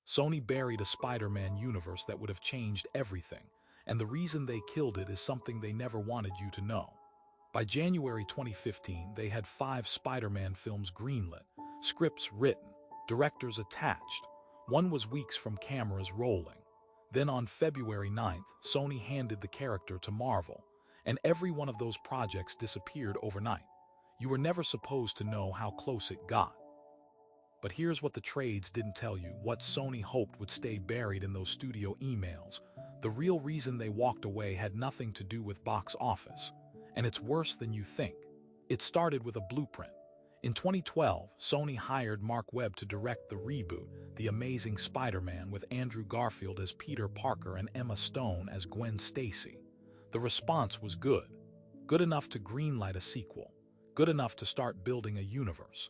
Sony buried a Spider-Man universe that would have changed everything, and the reason they killed it is something they never wanted you to know. By January 2015, they had 5 Spider-Man films greenlit, scripts written, directors attached. One was weeks from cameras rolling. Then on February 9th, Sony handed the character to Marvel, and every one of those projects disappeared overnight. You were never supposed to know how close it got. But here's what the trades didn't tell you, what Sony hoped would stay buried in those studio emails. The real reason they walked away had nothing to do with box office. And it's worse than you think. It started with a blueprint. In 2012, Sony hired Mark Webb to direct the reboot, The Amazing Spider-Man, with Andrew Garfield as Peter Parker and Emma Stone as Gwen Stacy. The response was good. Good enough to greenlight a sequel. Good enough to start building a universe.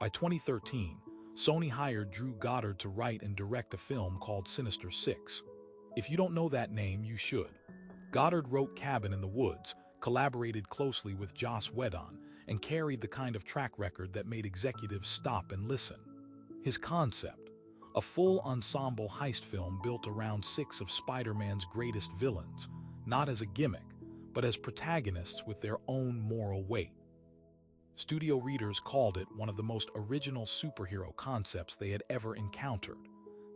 By 2013, Sony hired Drew Goddard to write and direct a film called Sinister Six. If you don't know that name, you should. Goddard wrote Cabin in the Woods, collaborated closely with Joss Whedon, and carried the kind of track record that made executives stop and listen. His concept, a full ensemble heist film built around 6 of Spider-Man's greatest villains, not as a gimmick, but as protagonists with their own moral weight. Studio readers called it one of the most original superhero concepts they had ever encountered.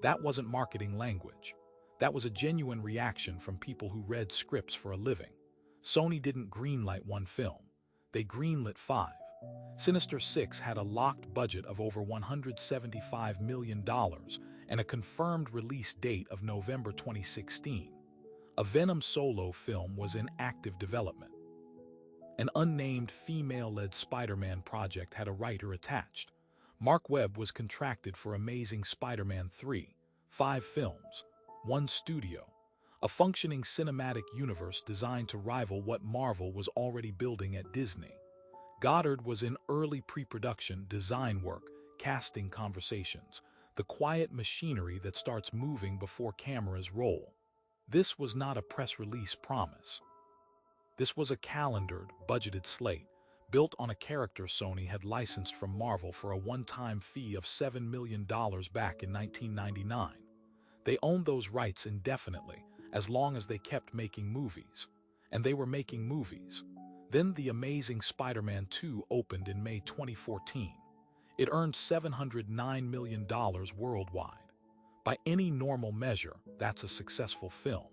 That wasn't marketing language. That was a genuine reaction from people who read scripts for a living. Sony didn't greenlight one film. They greenlit 5. Sinister Six had a locked budget of over $175 million and a confirmed release date of November 2016. A Venom solo film was in active development. An unnamed female-led Spider-Man project had a writer attached. Mark Webb was contracted for Amazing Spider-Man 3, 5 films, 1 studio, a functioning cinematic universe designed to rival what Marvel was already building at Disney. Goddard was in early pre-production, design work, casting conversations, the quiet machinery that starts moving before cameras roll. This was not a press release promise. This was a calendared, budgeted slate, built on a character Sony had licensed from Marvel for a one-time fee of $7 million back in 1999. They owned those rights indefinitely, as long as they kept making movies. And they were making movies. Then The Amazing Spider-Man 2 opened in May 2014. It earned $709 million worldwide. By any normal measure, that's a successful film.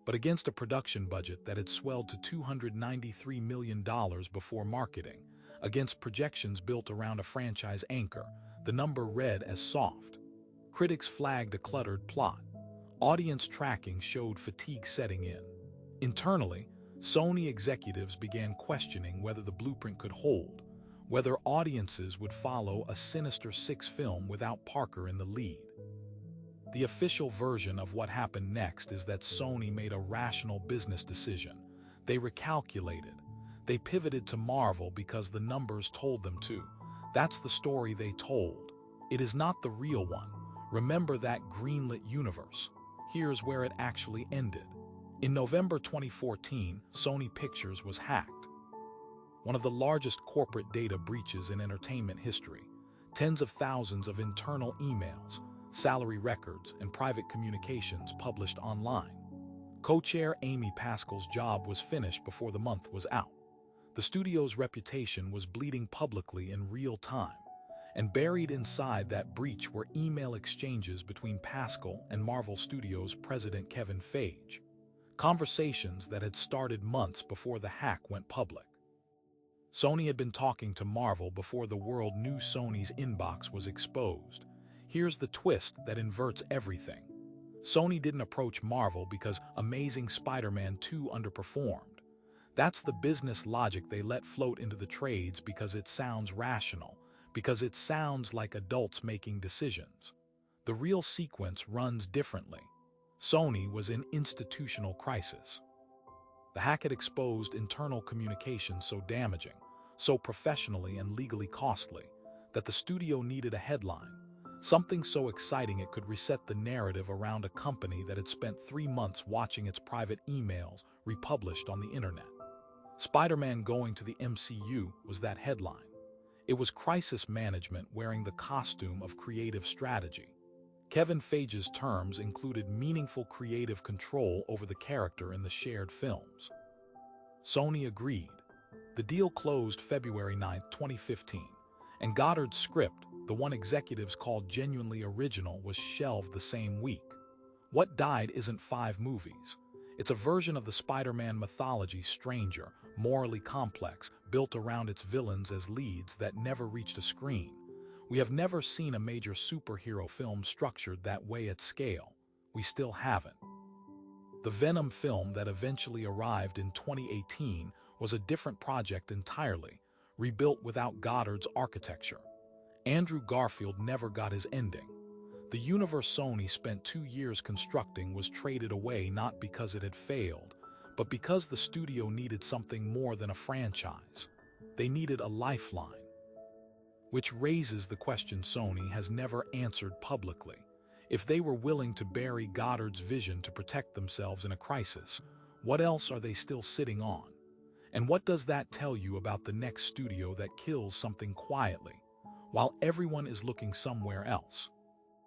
But against a production budget that had swelled to $293 million before marketing, against projections built around a franchise anchor, the number read as soft. Critics flagged a cluttered plot. Audience tracking showed fatigue setting in. Internally, Sony executives began questioning whether the blueprint could hold, whether audiences would follow a Sinister Six film without Parker in the lead. The official version of what happened next is that Sony made a rational business decision. They recalculated. They pivoted to Marvel because the numbers told them to. That's the story they told. It is not the real one. Remember that greenlit universe. Here's where it actually ended. In November 2014, Sony Pictures was hacked. One of the largest corporate data breaches in entertainment history. Tens of thousands of internal emails, salary records, and private communications published online. Co-chair Amy Pascal's job was finished before the month was out. The studio's reputation was bleeding publicly in real time, and buried inside that breach were email exchanges between Pascal and Marvel Studios president Kevin Feige. Conversations that had started months before the hack went public. Sony had been talking to Marvel before the world knew Sony's inbox was exposed. Here's the twist that inverts everything. Sony didn't approach Marvel because Amazing Spider-Man 2 underperformed. That's the business logic they let float into the trades because it sounds rational, because it sounds like adults making decisions. The real sequence runs differently. Sony was in institutional crisis. The hack had exposed internal communication so damaging, so professionally and legally costly, that the studio needed a headline. Something so exciting it could reset the narrative around a company that had spent 3 months watching its private emails republished on the internet. Spider-Man going to the MCU was that headline. It was crisis management wearing the costume of creative strategy. Kevin Feige's terms included meaningful creative control over the character in the shared films. Sony agreed. The deal closed February 9, 2015, and Goddard's script, the one executives called genuinely original, was shelved the same week. What Died isn't 5 movies. It's a version of the Spider-Man mythology, stranger, morally complex, built around its villains as leads that never reached a screen. We have never seen a major superhero film structured that way at scale. We still haven't. The Venom film that eventually arrived in 2018 was a different project entirely, rebuilt without Goddard's architecture. Andrew Garfield never got his ending. The universe Sony spent 2 years constructing was traded away not because it had failed, but because the studio needed something more than a franchise. They needed a lifeline. Which raises the question Sony has never answered publicly. If they were willing to bury Goddard's vision to protect themselves in a crisis, what else are they still sitting on? And what does that tell you about the next studio that kills something quietly, while everyone is looking somewhere else?